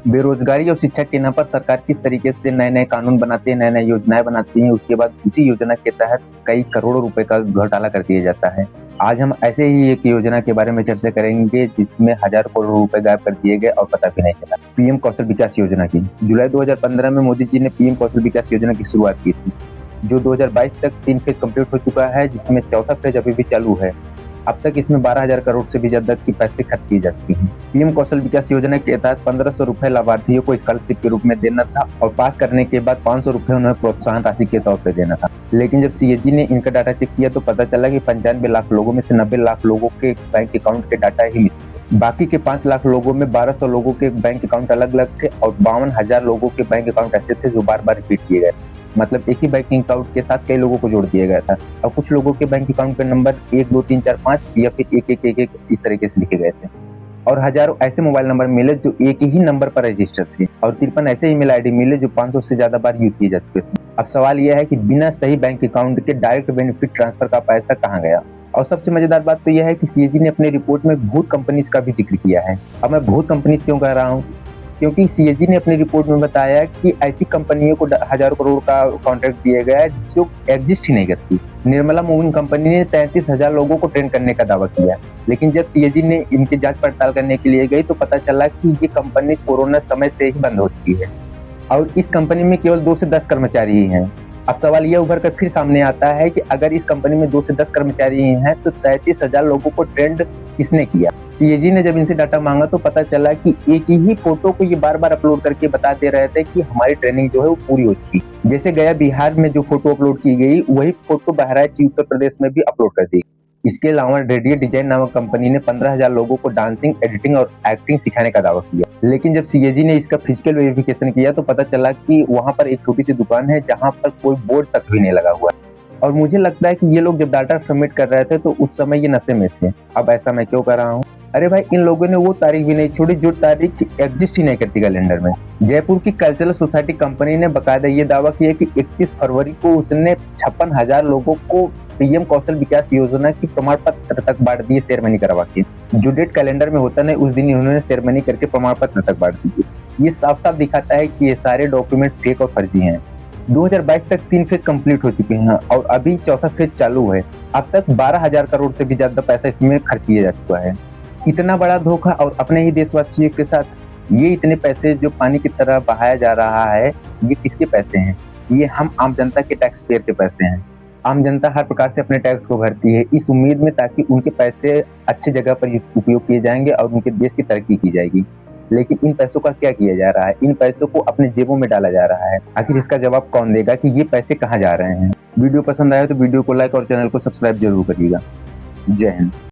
बेरोजगारी और शिक्षा के नाम पर सरकार किस तरीके से नए-नए कानून बनाती है, नए-नए योजनाएँ बनाती है, उसके बाद उसी योजना के तहत कई करोड़ों रुपए का घोटाला कर दिया जाता है। आज हम ऐसे ही एक योजना के बारे में चर्चा करेंगे जिसमें हज़ारों करोड़ रुपए गायब कर दिए गए और पता भी नहीं चला। पीएम कौशल विकास योजना की जुलाई 2015 में मोदी जी ने पीएम कौशल विकास योजना की शुरुआत की थी, जो 2022 तक 3 फेज़ कंप्लीट हो चुका है, जिसमें चौथा फेज़ अभी भी चालू है। अब तक इसमें 12,000 करोड़ से भी ज़्यादा की पैसे खर्च किए जा चुके हैं। पीएम कौशल विकास योजना के तहत 1,500 रुपए लाभार्थियों को स्कॉलरशिप के रूप में देना था और पास करने के बाद 500 रुपए उन्हें प्रोत्साहन राशि के तौर पर देना था। लेकिन जब सीएजी ने इनका डाटा चेक किया तो पता चला कि 95 लाख लोगों में से 90 लाख लोगों के बैंक अकाउंट के डाटा ही मिस थे। बाकी के 5 लाख लोगों में 1200 लोगों के बैंक अकाउंट अलग-अलग थे और 52,000 लोगों के बैंक अकाउंट ऐसे थे जो बार-बार रिपीट किए गए। मतलब एक ही बैंक अकाउंट के साथ कई लोगों को जोड़ दिया गया था और कुछ लोगों के बैंक अकाउंट के नंबर 1, 2, 3, 4, 5 या फिर 1 इस तरीके से लिखे गए थे और हजारों ऐसे मोबाइल नंबर मिले जो एक ही नंबर पर रजिस्टर थे और 53 ऐसे ईमेल आईडी मिले जो 500 से ज्यादा बार यूज किए जा चुके थे। अब सवाल यह है कि बिना सही बैंक अकाउंट के डायरेक्ट बेनिफिट ट्रांसफर का पैसा कहाँ गया। और सबसे मजेदार बात तो यह है कि सीएजी ने अपनी रिपोर्ट में भूत कंपनीज का भी जिक्र किया है। अब मैं भूत कंपनीज क्यों कह रहा हूँ, क्योंकि सीएजी ने अपनी रिपोर्ट में बताया कि ऐसी कंपनियों को हजारों करोड़ का कॉन्ट्रैक्ट दिया गया है जो एग्जिस्ट ही नहीं करती। निर्मला मूविंग कंपनी ने 33,000 लोगों को ट्रेन करने का दावा किया, लेकिन जब सीएजी ने इनकी जांच पड़ताल करने के लिए गई तो पता चला कि ये कंपनी कोरोना समय से ही बंद हो चुकी है और इस कंपनी में केवल 2 से 10 कर्मचारी ही हैं। अब सवाल यह उभर कर फिर सामने आता है कि अगर इस कंपनी में 2 से 10 कर्मचारी ही हैं तो 33,000 लोगों को ट्रेंड किसने किया। सीएजी ने जब इनसे डाटा मांगा तो पता चला कि एक ही फोटो को ये बार-बार अपलोड करके बता दे रहे थे कि हमारी ट्रेनिंग जो है वो पूरी हो चुकी। जैसे गया बिहार में जो फोटो अपलोड की गई वही फोटो बहराइच उत्तर प्रदेश में भी अपलोड कर दी। इसके अलावा रेडियो डिजाइन नामक कंपनी ने 15,000 लोगों को डांसिंग, एडिटिंग और एक्टिंग सिखाने का दावा किया, लेकिन जब सीएजी ने इसका फिजिकल वेरिफिकेशन किया तो पता चला कि वहां पर एक छोटी सी दुकान है जहां पर कोई बोर्ड तक भी नहीं लगा हुआ है। और मुझे लगता है कि ये लोग जब डाटा सबमिट कर रहे थे तो उस समय ये नशे में थे। अब ऐसा मैं क्यों कर रहा हूँ? अरे भाई, इन लोगों ने वो तारीख भी नहीं छोड़ी जो तारीख एग्जिस्ट ही नहीं करती कैलेंडर में। जयपुर की कल्चरल सोसाइटी कंपनी ने बकायदा ये दावा किया कि 31 फरवरी को उसने 56,000 लोगों को पीएम कौशल विकास योजना की प्रमाण पत्र तक बांट दिए सेरेमनी करवा के। जो डेट कैलेंडर में होता नहीं उस दिन उन्होंने सेरेमनी करके प्रमाण पत्र तक बांट दिए। ये साफ साफ दिखाता है कि ये सारे डॉक्यूमेंट फेक और फर्जी हैं। 2022 तक 3 फेज कंप्लीट हो चुके हैं और अभी चौथा फेज चालू है। अब तक 12,000 करोड़ से भी ज्यादा पैसा इसमें खर्च किया जा चुका है। इतना बड़ा धोखा और अपने ही देशवासियों के साथ ये इतने पैसे जो पानी की तरह बहाया जा रहा है, ये किसके पैसे हैं? ये हम आम जनता के टैक्स पेयर के पैसे हैं। आम जनता हर प्रकार से अपने टैक्स को भरती है इस उम्मीद में ताकि उनके पैसे अच्छी जगह पर उपयोग किए जाएंगे और उनके देश की तरक्की की जाएगी। लेकिन इन पैसों का क्या किया जा रहा है? इन पैसों को अपने जेबों में डाला जा रहा है। आखिर इसका जवाब कौन देगा कि ये पैसे कहाँ जा रहे हैं? वीडियो पसंद आया तो वीडियो को लाइक और चैनल को सब्सक्राइब जरूर करिएगा। जय हिंद।